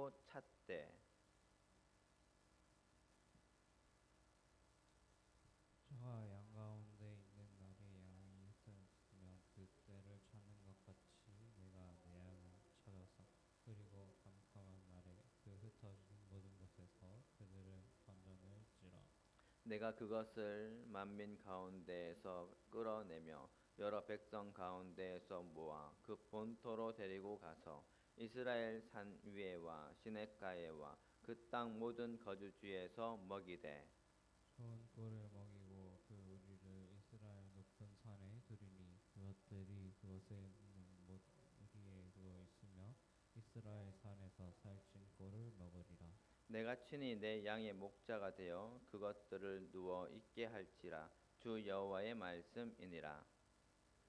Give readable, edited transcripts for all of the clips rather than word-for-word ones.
찾고 찾되. 저가 양 가운데 있는 날에 양이 흩어졌으면 그 때를 찾는 것 같이 내가 내 양을 찾아서 그리고 깜깜한 날에 그 흩어진 모든 곳에서 그들을 건져낼지라. 내가 그것을 만민 가운데에서 끌어내며 여러 백성 가운데에서 모아 그 본토로 데리고 가서 이스라엘 산 위에와 시냇가에와 그 땅 모든 거주지에서 먹이되. 좋은 꼴을 먹이고 그 우리를 이스라엘 높은 산에 두리니 그것들이 그곳에 있는 못 우리에 누워 있으며 이스라엘 산에서 살찐 꼴을 먹으리라. 내가 친히 내 양의 목자가 되어 그것들을 누워 있게 할지라. 주 여호와의 말씀이니라.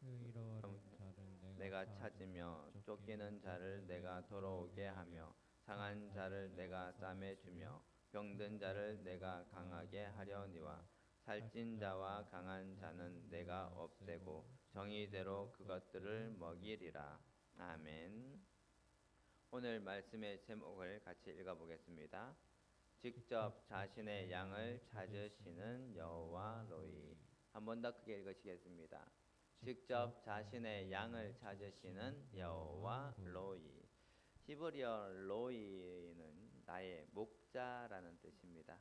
그 잃어버린 자를 내가 내가 찾으며 찾으며 쫓기는 쫓기는 자를 자를 내가 내가 돌아오게 돌아오게 하며 하며 상한 상한 자를 자를 내가 내가 싸매 싸매 주며 주며 병든 자를 내가 강하게 하려니와 살찐 자와 강한 자는 내가 없애고 정의대로 그것들을 먹이리라. 아멘. 오늘 말씀의 제목을 같이 읽어보겠습니다. 직접 자신의 양을 찾으시는 여호와 로이. 한 번 더 크게 읽으시겠습니다. 직접 자신의 양을 찾으시는 여호와 로이. 히브리어 로이는 나의 목자라는 뜻입니다.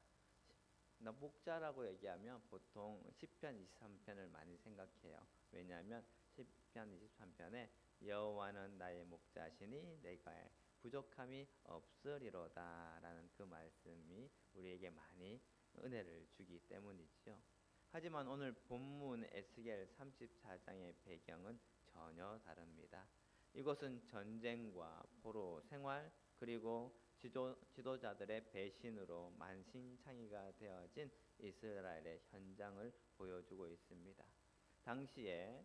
나 목자라고 얘기하면 보통 시편 23편을 많이 생각해요. 왜냐하면 시편 23편에 여호와는 나의 목자시니 내가 부족함이 없으리로다라는 그 말씀이 우리에게 많이 은혜를 주기 때문이지요. 하지만 오늘 본문 에스겔 34장의 배경은 전혀 다릅니다. 이것은 전쟁과 포로 생활 그리고 지도자들의 배신으로 만신창이가 되어진 이스라엘의 현장을 보여주고 있습니다. 당시에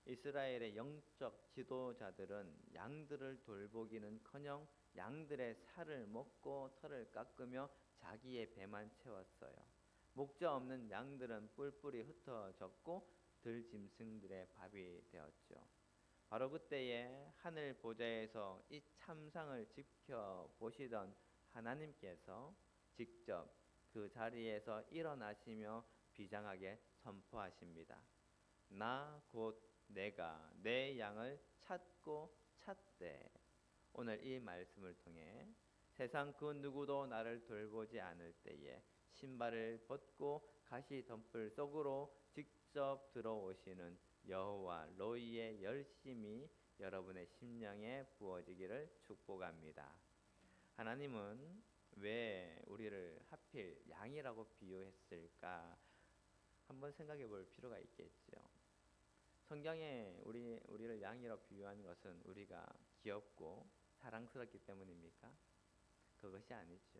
이스라엘의 영적 지도자들은 양들을 돌보기는커녕 양들의 살을 먹고 털을 깎으며 자기의 배만 채웠어요. 목자 없는 양들은 뿔뿔이 흩어졌고 들짐승들의 밥이 되었죠. 바로 그때에 하늘 보좌에서 이 참상을 지켜보시던 하나님께서 직접 그 자리에서 일어나시며 비장하게 선포하십니다. 나 곧 내가 내 양을 찾고 찾되. 오늘 이 말씀을 통해 세상 그 누구도 나를 돌보지 않을 때에 신발을 벗고 가시덤불 속으로 직접 들어오시는 여호와 로이의 열심이 여러분의 심령에 부어지기를 축복합니다. 하나님은 왜 우리를 하필 양이라고 비유했을까? 한번 생각해 볼 필요가 있겠죠. 성경에 우리를 양이라고 비유한 것은 우리가 귀엽고 사랑스럽기 때문입니까? 그것이 아니죠.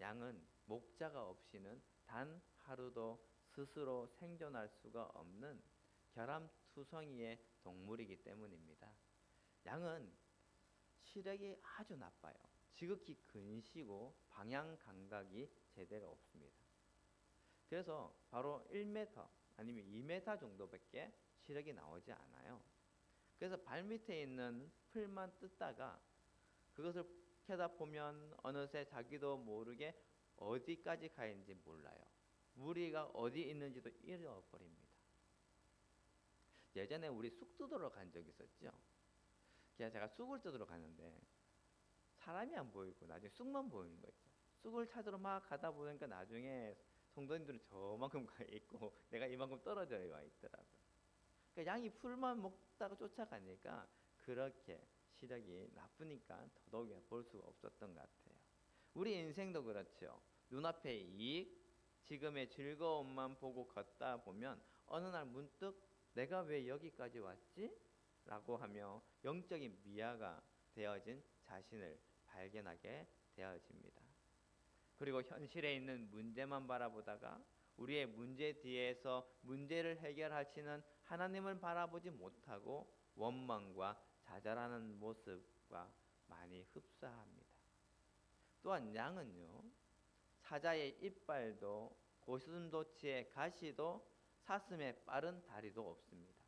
양은 목자가 없이는 단 하루도 스스로 생존할 수가 없는 결함투성이의 동물이기 때문입니다. 양은 시력이 아주 나빠요. 지극히 근시고 방향 감각이 제대로 없습니다. 그래서 바로 1m 아니면 2m 정도밖에 시력이 나오지 않아요. 그래서 발밑에 있는 풀만 뜯다가 그것을 캐다 보면 어느새 자기도 모르게 어디까지 가 있는지 몰라요. 무리가 어디 있는지도 잃어버립니다. 예전에 우리 쑥 뜯으러 간 적이 있었죠. 제가 쑥을 뜯으러 갔는데 사람이 안 보이고 나중에 쑥만 보이는 거 있죠. 쑥을 찾으러 막 가다 보니까 나중에 성도님들은 저만큼 가 있고 내가 이만큼 떨어져 와 있더라고요. 그러니까 양이 풀만 먹다가 쫓아가니까 그렇게 시력이 나쁘니까 더더욱 볼 수가 없었던 것 같아요. 우리 인생도 그렇죠. 눈앞의 이익, 지금의 즐거움만 보고 걷다 보면 어느 날 문득 내가 왜 여기까지 왔지? 라고 하며 영적인 미아가 되어진 자신을 발견하게 되어집니다. 그리고 현실에 있는 문제만 바라보다가 우리의 문제 뒤에서 문제를 해결하시는 하나님을 바라보지 못하고 원망과 좌절하는 모습과 많이 흡사합니다. 또한 양은요, 사자의 이빨도 고슴도치의 가시도 사슴의 빠른 다리도 없습니다.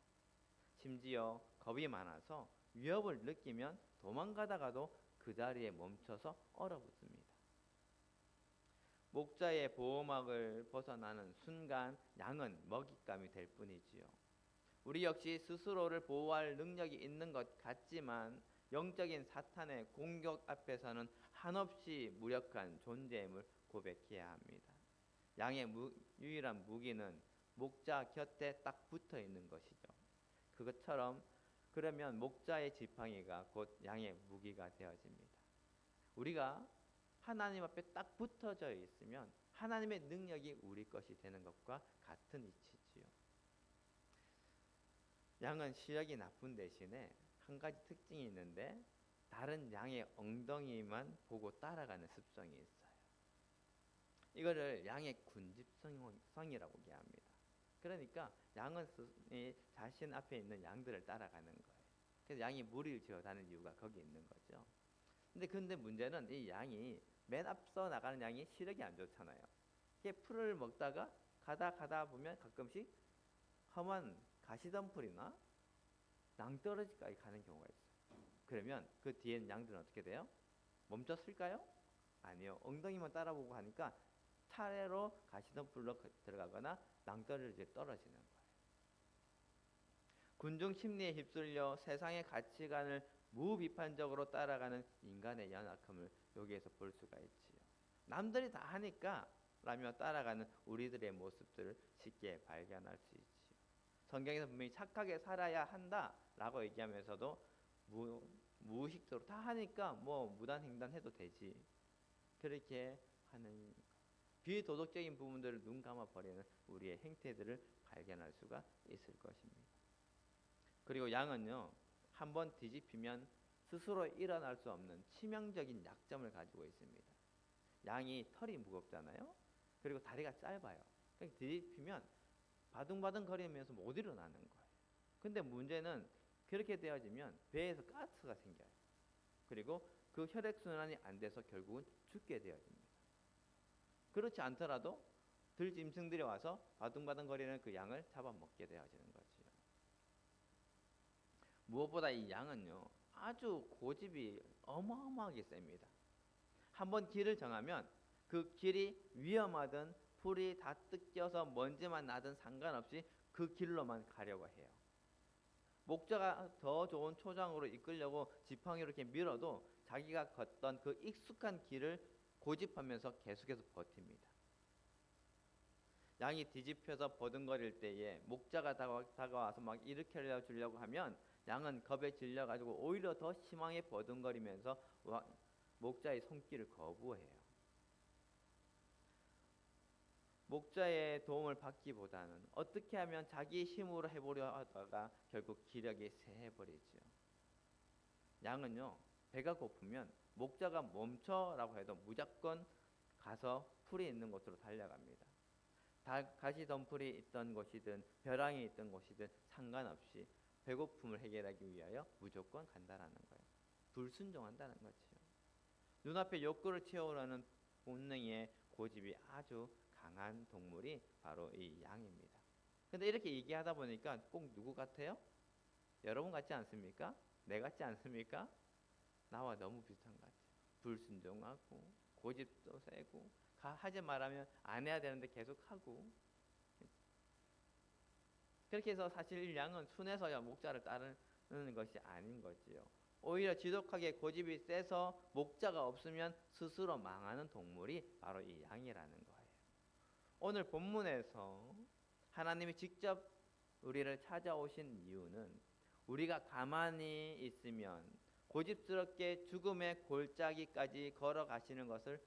심지어 겁이 많아서 위협을 느끼면 도망가다가도 그 자리에 멈춰서 얼어붙습니다. 목자의 보호막을 벗어나는 순간 양은 먹잇감이 될 뿐이지요. 우리 역시 스스로를 보호할 능력이 있는 것 같지만 영적인 사탄의 공격 앞에서는 한없이 무력한 존재임을 고백해야 합니다. 양의 유일한 무기는 목자 곁에 딱 붙어 있는 것이죠. 그것처럼 그러면 목자의 지팡이가 곧 양의 무기가 되어집니다. 우리가 하나님 앞에 딱 붙어져 있으면 하나님의 능력이 우리 것이 되는 것과 같은 이치지요. 양은 시력이 나쁜 대신에 한 가지 특징이 있는데 다른 양의 엉덩이만 보고 따라가는 습성이 있어요. 이거를 양의 군집성이라고 얘기합니다. 그러니까 양은 자신 앞에 있는 양들을 따라가는 거예요. 그래서 양이 무리를 지어 다니는 이유가 거기 있는 거죠. 근데 문제는 이 양이 맨 앞서 나가는 양이 시력이 안 좋잖아요. 이게 풀을 먹다가 가다 보면 가끔씩 험한 가시덤불이나 낭떠러지까지 가는 경우가 있어요. 그러면 그 뒤에는 양들은 어떻게 돼요? 멈췄을까요? 아니요. 엉덩이만 따라보고 하니까 차례로 가시덤불로 들어가거나 낭떠러지에 떨어지는 거예요. 군중 심리에 휩쓸려 세상의 가치관을 무비판적으로 따라가는 인간의 연약함을 여기에서 볼 수가 있지요. 남들이 다 하니까 라며 따라가는 우리들의 모습들을 쉽게 발견할 수 있지요. 성경에서 분명히 착하게 살아야 한다라고 얘기하면서도 무의식적으로 다 하니까 뭐 무단횡단해도 되지, 그렇게 하는 비도덕적인 부분들을 눈 감아버리는 우리의 행태들을 발견할 수가 있을 것입니다. 그리고 양은요, 한번 뒤집히면 스스로 일어날 수 없는 치명적인 약점을 가지고 있습니다. 양이 털이 무겁잖아요. 그리고 다리가 짧아요. 그러니까 뒤집히면 바둥바둥 거리면서 못 일어나는 거예요. 근데 문제는 그렇게 되어지면 배에서 가스가 생겨요. 그리고 그 혈액순환이 안 돼서 결국은 죽게 되어집니다. 그렇지 않더라도 들짐승들이 와서 바둥바둥 거리는 그 양을 잡아먹게 되어지는 거지요. 무엇보다 이 양은요, 아주 고집이 어마어마하게 셉니다. 한번 길을 정하면 그 길이 위험하든 풀이 다 뜯겨서 먼지만 나든 상관없이 그 길로만 가려고 해요. 목자가 더 좋은 초장으로 이끌려고 지팡이로 이렇게 밀어도 자기가 걷던 그 익숙한 길을 고집하면서 계속해서 버팁니다. 양이 뒤집혀서 버둥거릴 때에 목자가 다가와서 막 일으켜 주려고 하면 양은 겁에 질려가지고 오히려 더 심하게 버둥거리면서 목자의 손길을 거부해요. 목자의 도움을 받기보다는 어떻게 하면 자기 힘으로 해보려 하다가 결국 기력이 쇠해버리죠. 양은요, 배가 고프면 목자가 멈춰라고 해도 무조건 가서 풀이 있는 곳으로 달려갑니다. 가시덤불이 있던 곳이든 벼랑이 있던 곳이든 상관없이 배고픔을 해결하기 위하여 무조건 간다라는 거예요. 불순종한다는 거죠. 눈앞에 욕구를 채우려는 본능의 고집이 아주 강한 동물이 바로 이 양입니다. 근데 이렇게 얘기하다 보니까 꼭 누구 같아요? 여러분 같지 않습니까? 내 같지 않습니까? 나와 너무 비슷한 것 같아요. 불순종하고 고집도 세고 하지 말하면 안 해야 되는데 계속 하고. 그렇게 해서 사실 양은 순해서야 목자를 따르는 것이 아닌 거지요. 오히려 지독하게 고집이 세서 목자가 없으면 스스로 망하는 동물이 바로 이 양이라는 거예요. 오늘 본문에서 하나님이 직접 우리를 찾아오신 이유는 우리가 가만히 있으면 고집스럽게 죽음의 골짜기까지 걸어가는 것을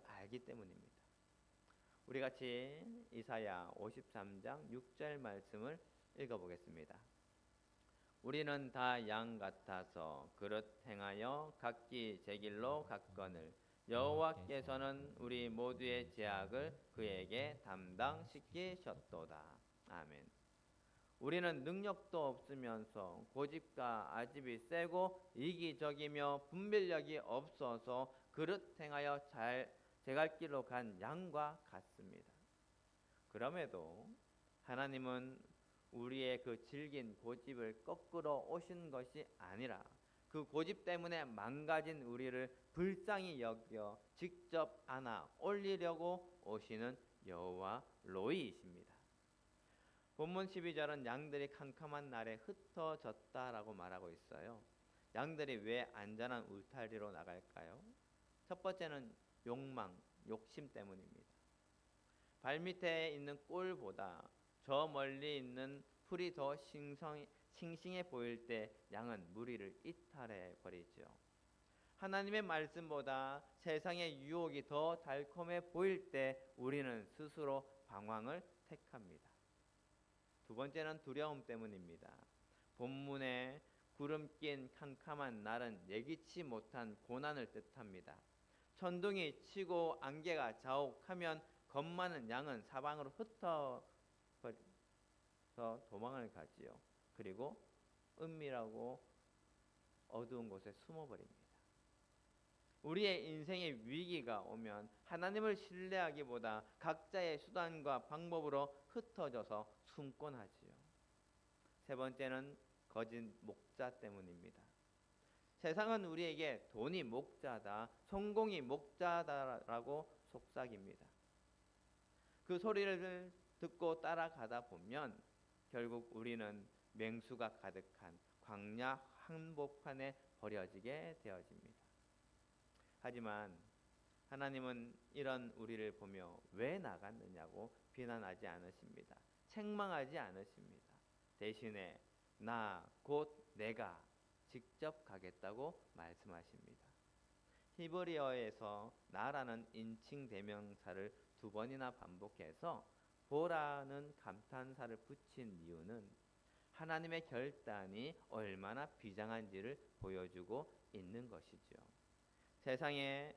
알기 때문입니다. 우리 같이 이사야 53장 6절 말씀을 읽어보겠습니다. 우리는 다 양 같아서 그릇 행하여 각기 제 길로 갔거늘 여호와께서는 우리 모두의 죄악을 그에게 담당시키셨도다. 아멘. 우리는 능력도 없으면서 고집과 아집이 세고 이기적이며 분별력이 없어서 그릇 행하여 제 갈 길로 간 양과 같습니다. 그럼에도 하나님은 우리의 그 질긴 고집을 거꾸로 오신 것이 아니라 그 고집 때문에 망가진 우리를 불쌍히 여겨 직접 안아 올리려고 오시는 여호와 로이이십니다. 본문 12절은 양들이 캄캄한 날에 흩어졌다라고 말하고 있어요. 양들이 왜 안전한 울타리로 나갈까요? 첫 번째는 욕망, 욕심 때문입니다. 발밑에 있는 꼴보다 저 멀리 있는 풀이 더 싱싱해 보일 때 양은 무리를 이탈해 버리죠. 하나님의 말씀보다 세상의 유혹이 더 달콤해 보일 때 우리는 스스로 방황을 택합니다. 두 번째는 두려움 때문입니다. 본문에 구름 낀 캄캄한 날은 예기치 못한 고난을 뜻합니다. 천둥이 치고 안개가 자욱하면 겁 많은 양은 사방으로 흩어서 도망을 가지요. 그리고 은밀하고 어두운 곳에 숨어버립니다. 우리의 인생의 위기가 오면 하나님을 신뢰하기보다 각자의 수단과 방법으로 흩어져서 숨곤 하지요. 세 번째는 거짓 목자 때문입니다. 세상은 우리에게 돈이 목자다, 성공이 목자다라고 속삭입니다. 그 소리를 듣고 따라가다 보면 결국 우리는 맹수가 가득한 광야 한복판에 버려지게 되어집니다. 하지만 하나님은 이런 우리를 보며 왜 나갔느냐고 비난하지 않으십니다. 책망하지 않으십니다. 대신에 나 곧 내가 직접 가겠다고 말씀하십니다. 히브리어에서 나라는 인칭 대명사를 두 번이나 반복해서 보라는 감탄사를 붙인 이유는 하나님의 결단이 얼마나 비장한지를 보여주고 있는 것이죠. 세상의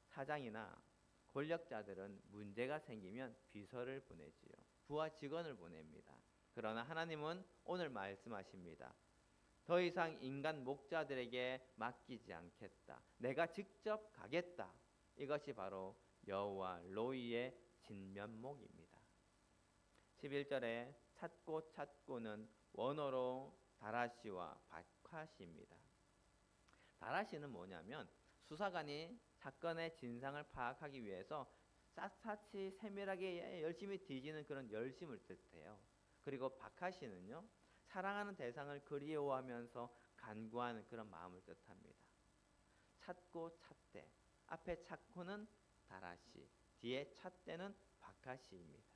사장이나 권력자들은 문제가 생기면 비서를 보내지요. 부하 직원을 보냅니다. 그러나 하나님은 오늘 말씀하십니다. 더 이상 인간 목자들에게 맡기지 않겠다. 내가 직접 가겠다. 이것이 바로 여호와 로이의 진면목입니다. 11절에 찾고는 원어로 다라시와 바카시입니다. 다라시는 뭐냐면 수사관이 사건의 진상을 파악하기 위해서 샅샅이 세밀하게 열심히 뒤지는 그런 열심을 뜻해요. 그리고 바카시는요, 사랑하는 대상을 그리워하면서 간구하는 그런 마음을 뜻합니다. 찾고 찾되, 앞에 찾고는 다라시, 뒤에 찾되는 바카시입니다.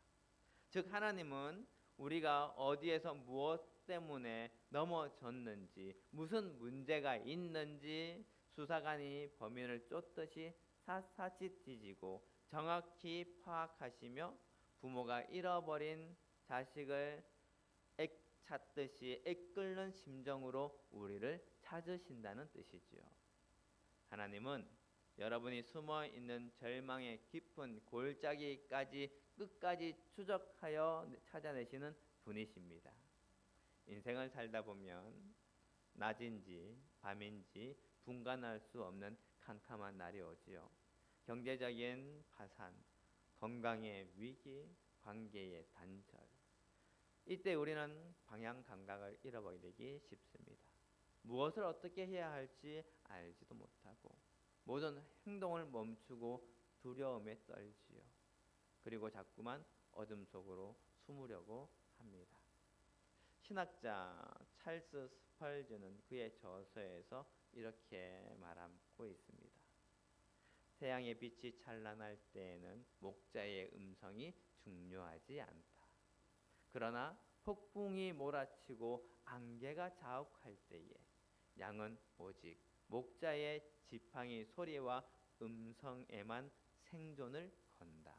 즉 하나님은 우리가 어디에서 무엇 때문에 넘어졌는지, 무슨 문제가 있는지 수사관이 범인을 쫓듯이 샅샅이 뒤지고 정확히 파악하시며 부모가 잃어버린 자식을 찾듯이 애끓는 심정으로 우리를 찾으신다는 뜻이지요. 하나님은 여러분이 숨어 있는 절망의 깊은 골짜기까지 끝까지 추적하여 찾아내시는 분이십니다. 인생을 살다 보면 낮인지 밤인지 분간할 수 없는 캄캄한 날이 오지요. 경제적인 파산, 건강의 위기, 관계의 단절. 이때 우리는 방향 감각을 잃어버리기 쉽습니다. 무엇을 어떻게 해야 할지 알지도 못하고 모든 행동을 멈추고 두려움에 떨지요. 그리고 자꾸만 어둠 속으로 숨으려고 합니다. 신학자 찰스 스펄전은 그의 저서에서 이렇게 말하고 있습니다. 태양의 빛이 찬란할 때에는 목자의 음성이 중요하지 않다. 그러나 폭풍이 몰아치고 안개가 자욱할 때에 양은 오직 목자의 지팡이 소리와 음성에만 생존을 건다.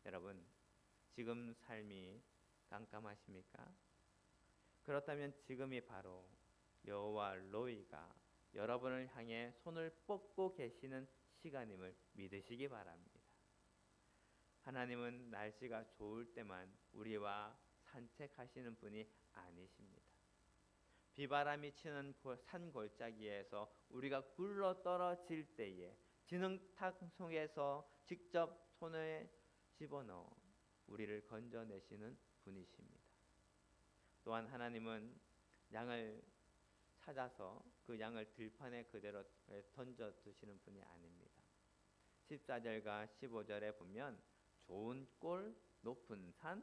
여러분, 지금 삶이 깜깜하십니까? 그렇다면 지금이 바로 여호와 로이가 여러분을 향해 손을 뻗고 계시는 시간임을 믿으시기 바랍니다. 하나님은 날씨가 좋을 때만 우리와 산책하시는 분이 아니십니다. 비바람이 치는 산 골짜기에서 우리가 굴러 떨어질 때에 진흙탕 속에서 직접 손에 집어넣어 우리를 건져내시는 분이십니다. 또한 하나님은 양을 찾아서 그 양을 들판에 그대로 던져 두시는 분이 아닙니다. 14절과 15절에 보면 좋은 꼴, 높은 산,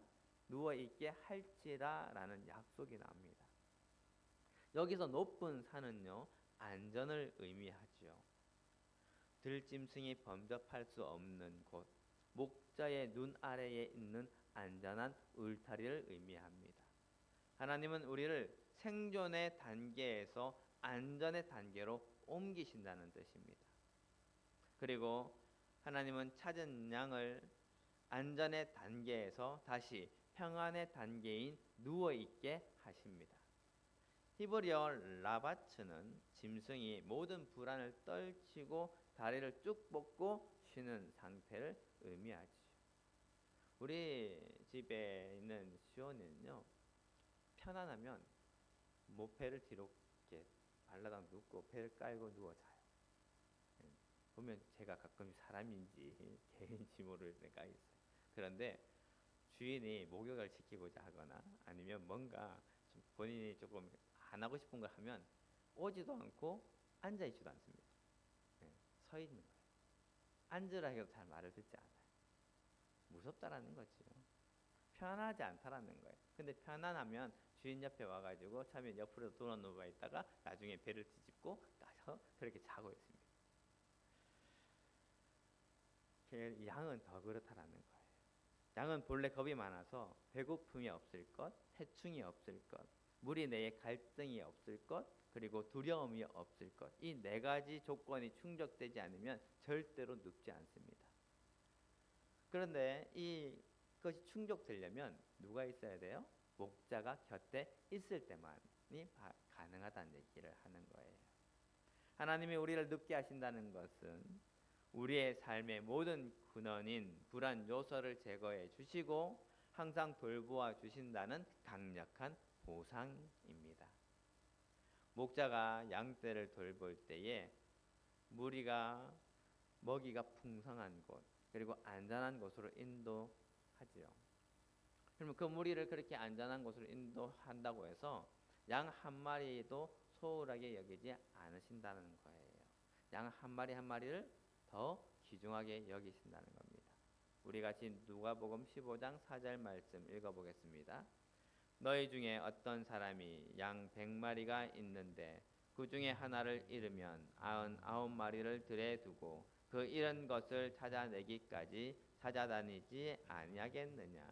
누워있게 할지라라는 약속이 나옵니다. 여기서 높은 산은요, 안전을 의미하죠. 들짐승이 범접할 수 없는 곳, 목자의 눈 아래에 있는 안전한 울타리를 의미합니다. 하나님은 우리를 생존의 단계에서 안전의 단계로 옮기신다는 뜻입니다. 그리고 하나님은 찾은 양을 안전의 단계에서 다시 평안의 단계인 누워있게 하십니다. 히브리어 라바츠는 짐승이 모든 불안을 떨치고 다리를 쭉 뻗고 쉬는 상태를 의미하죠. 우리 집에 있는 시온이는요, 편안하면 모패를 뒤로 이렇게 발라당 눕고 배를 깔고 누워 자요. 보면 제가 가끔 사람인지 개인지 모를 때가 있어요. 그런데 주인이 목욕을 시키고자 하거나 아니면 뭔가 좀 본인이 조금 안 하고 싶은 걸 하면 오지도 않고 앉아 있지도 않습니다. 서 있는 거예요. 앉으라 해도 잘 말을 듣지 않아요. 무섭다라는 거지요. 편안하지 않다라는 거예요. 근데 편안하면 주인 옆에 와가지고 처음에 옆으로 돌아 누워 있다가 나중에 배를 뒤집고 가서 그렇게 자고 있습니다. 양은 더 그렇다라는 거예요. 양은 본래 겁이 많아서 배고픔이 없을 것, 해충이 없을 것, 무리 내에 갈등이 없을 것, 그리고 두려움이 없을 것. 이 네 가지 조건이 충족되지 않으면 절대로 눕지 않습니다. 그런데 이것이 충족되려면 누가 있어야 돼요? 목자가 곁에 있을 때만이 가능하다는 얘기를 하는 거예요. 하나님이 우리를 눕게 하신다는 것은 우리의 삶의 모든 근원인 불안 요소를 제거해 주시고 항상 돌보아 주신다는 강력한 보상입니다. 목자가 양떼를 돌볼 때에 무리가 먹이가 풍성한 곳 그리고 안전한 곳으로 인도하지요. 그러면 그 무리를 그렇게 안전한 곳으로 인도한다고 해서 양 한 마리도 소홀하게 여기지 않으신다는 거예요. 양 한 마리 한 마리를 더 귀중하게 여기신다는 겁니다. 우리 같이 누가복음 15장 4절 말씀 읽어보겠습니다. 너희 중에 어떤 사람이 양 100마리가 있는데 그 중에 하나를 잃으면 99마리를 들에 두고 그 잃은 것을 찾아내기까지 찾아다니지 아니하겠느냐.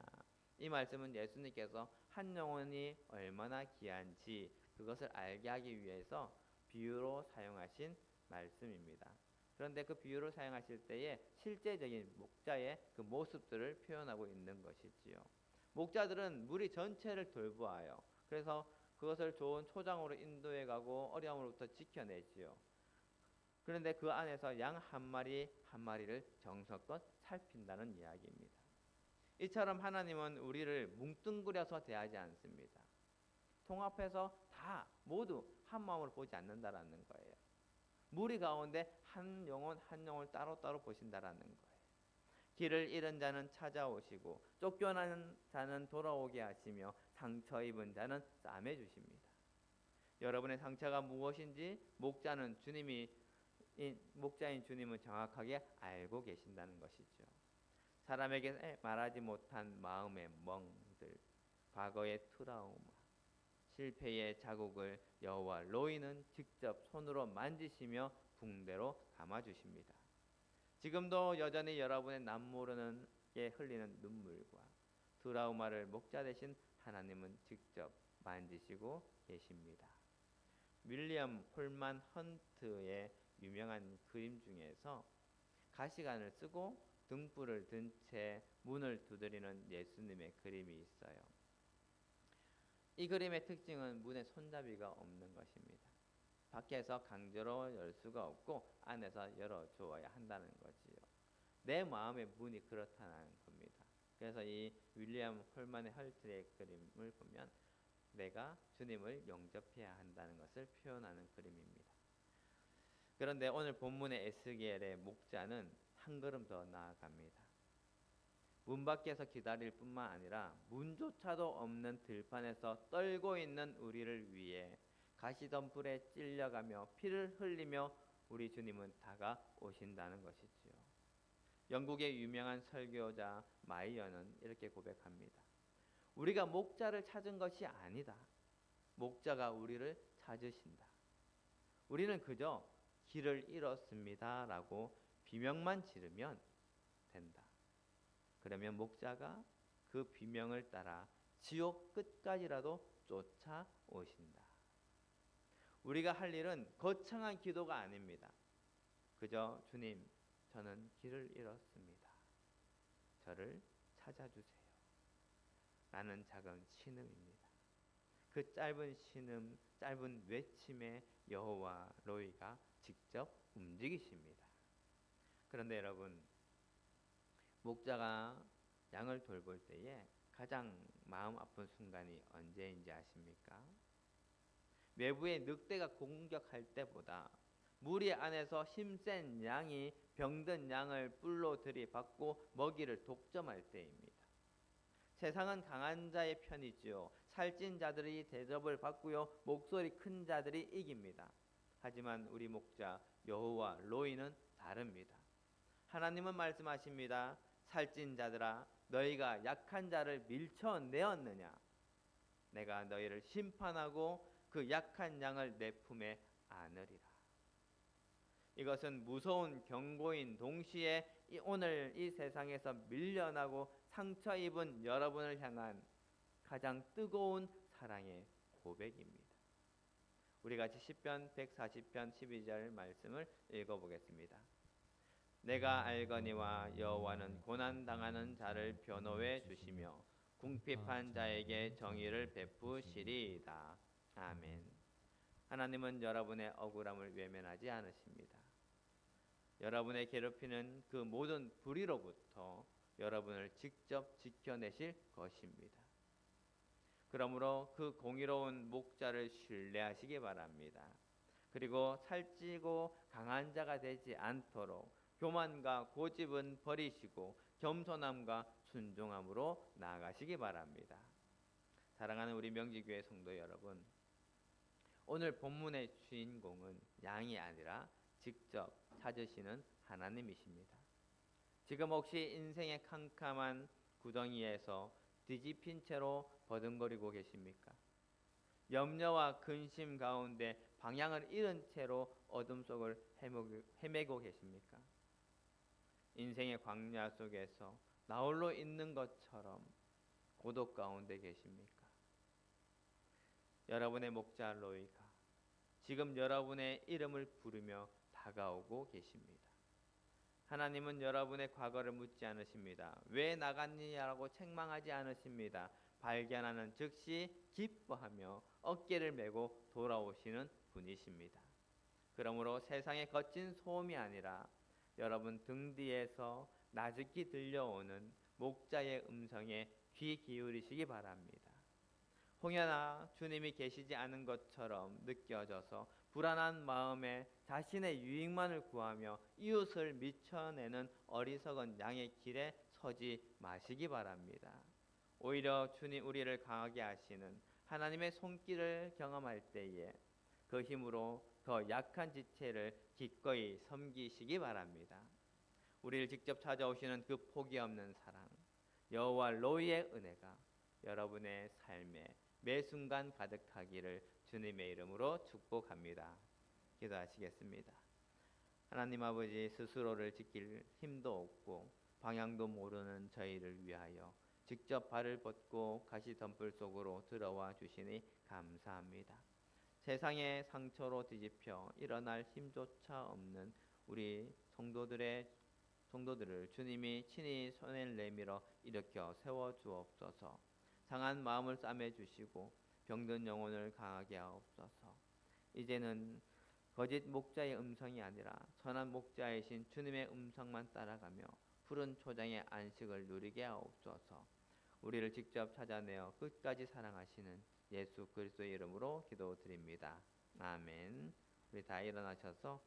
이 말씀은 예수님께서 한 영혼이 얼마나 귀한지 그것을 알게 하기 위해서 비유로 사용하신 말씀입니다. 그런데 그 비유를 사용하실 때에 실제적인 목자의 그 모습들을 표현하고 있는 것이지요. 목자들은 무리 전체를 돌보아요. 그래서 그것을 좋은 초장으로 인도해 가고 어려움으로부터 지켜내지요. 그런데 그 안에서 양 한 마리 한 마리를 정성껏 살핀다는 이야기입니다. 이처럼 하나님은 우리를 뭉뚱그려서 대하지 않습니다. 통합해서 다 모두 한 마음으로 보지 않는다라는 거예요. 무리 가운데 한 영혼 한 영혼을 따로따로 보신다라는 거예요. 길을 잃은 자는 찾아오시고 쫓겨난 자는 돌아오게 하시며 상처 입은 자는 싸매 주십니다. 여러분의 상처가 무엇인지 목자인 주님은 정확하게 알고 계신다는 것이죠. 사람에게 말하지 못한 마음의 멍들, 과거의 트라우마, 실패의 자국을 여호와 로이는 직접 손으로 만지시며 붕대로 감아주십니다. 지금도 여전히 여러분의 남모르는 게 흘리는 눈물과 트라우마를 목자 되신 하나님은 직접 만지시고 계십니다. 윌리엄 홀만 헌트의 유명한 그림 중에서 가시관을 쓰고 등불을 든 채 문을 두드리는 예수님의 그림이 있어요. 이 그림의 특징은 문에 손잡이가 없는 것입니다. 밖에서 강제로 열 수가 없고 안에서 열어주어야 한다는 거지요. 내 마음의 문이 그렇다는 겁니다. 그래서 이 윌리엄 홀만의 헐트의 그림을 보면 내가 주님을 영접해야 한다는 것을 표현하는 그림입니다. 그런데 오늘 본문의 에스겔의 목자는 한 걸음 더 나아갑니다. 문 밖에서 기다릴 뿐만 아니라 문조차도 없는 들판에서 떨고 있는 우리를 위해 가시덤불에 찔려가며 피를 흘리며 우리 주님은 다가오신다는 것이지요. 영국의 유명한 설교자 마이어는 이렇게 고백합니다. 우리가 목자를 찾은 것이 아니다. 목자가 우리를 찾으신다. 우리는 그저 길을 잃었습니다 라고 비명만 지르면 된다. 그러면 목자가 그 비명을 따라 지옥 끝까지라도 쫓아오신다. 우리가 할 일은 거창한 기도가 아닙니다. 그저 주님, 저는 길을 잃었습니다. 저를 찾아주세요. 라는 작은 신음입니다. 그 짧은 신음, 짧은 외침에 여호와 로이가 직접 움직이십니다. 그런데 여러분, 목자가 양을 돌볼 때에 가장 마음 아픈 순간이 언제인지 아십니까? 외부의 늑대가 공격할 때보다 무리 안에서 힘센 양이 병든 양을 뿔로 들이받고 먹이를 독점할 때입니다. 세상은 강한 자의 편이지요. 살찐 자들이 대접을 받고요. 목소리 큰 자들이 이깁니다. 하지만 우리 목자 여호와 로이는 다릅니다. 하나님은 말씀하십니다. 살찐 자들아, 너희가 약한 자를 밀쳐내었느냐? 내가 너희를 심판하고 그 약한 양을 내 품에 안으리라. 이것은 무서운 경고인 동시에 오늘 이 세상에서 밀려나고 상처 입은 여러분을 향한 가장 뜨거운 사랑의 고백입니다. 우리 같이 시편 140편 12절 말씀을 읽어보겠습니다. 내가 알거니와 여호와는 고난 당하는 자를 변호해 주시며 궁핍한 자에게 정의를 베푸시리이다. 아멘. 하나님은 여러분의 억울함을 외면하지 않으십니다. 여러분의 괴롭히는 그 모든 불의로부터 여러분을 직접 지켜내실 것입니다. 그러므로 그 공의로운 목자를 신뢰하시기 바랍니다. 그리고 살찌고 강한 자가 되지 않도록 교만과 고집은 버리시고 겸손함과 순종함으로 나아가시기 바랍니다. 사랑하는 우리 명지교회 성도 여러분, 오늘 본문의 주인공은 양이 아니라 직접 찾으시는 하나님이십니다. 지금 혹시 인생의 캄캄한 구덩이에서 뒤집힌 채로 버둥거리고 계십니까? 염려와 근심 가운데 방향을 잃은 채로 어둠 속을 헤매고 계십니까? 인생의 광야 속에서 나홀로 있는 것처럼 고독 가운데 계십니까? 여러분의 목자 로이가 지금 여러분의 이름을 부르며 다가오고 계십니다. 하나님은 여러분의 과거를 묻지 않으십니다. 왜 나갔느냐라고 책망하지 않으십니다. 발견하는 즉시 기뻐하며 어깨를 메고 돌아오시는 분이십니다. 그러므로 세상의 거친 소음이 아니라 여러분 등 뒤에서 나직히 들려오는 목자의 음성에 귀 기울이시기 바랍니다. 혹여나 주님이 계시지 않은 것처럼 느껴져서 불안한 마음에 자신의 유익만을 구하며 이웃을 미쳐내는 어리석은 양의 길에 서지 마시기 바랍니다. 오히려 주님 우리를 강하게 하시는 하나님의 손길을 경험할 때에 그 힘으로 더 약한 지체를 기꺼이 섬기시기 바랍니다. 우리를 직접 찾아오시는 그 포기 없는 사랑, 여호와 로이의 은혜가 여러분의 삶에 매 순간 가득하기를 주님의 이름으로 축복합니다. 기도하시겠습니다. 하나님 아버지, 스스로를 지킬 힘도 없고 방향도 모르는 저희를 위하여 직접 발을 뻗고 가시덤불 속으로 들어와 주시니 감사합니다. 세상의 상처로 뒤집혀 일어날 힘조차 없는 우리 성도들을 주님이 친히 손을 내밀어 일으켜 세워 주옵소서. 상한 마음을 싸매 주시고 병든 영혼을 강하게 하옵소서. 이제는 거짓 목자의 음성이 아니라 선한 목자이신 주님의 음성만 따라가며 푸른 초장의 안식을 누리게 하옵소서. 우리를 직접 찾아내어 끝까지 사랑하시는 예수 그리스도의 이름으로 기도드립니다. 아멘. 우리 다 일어나셔서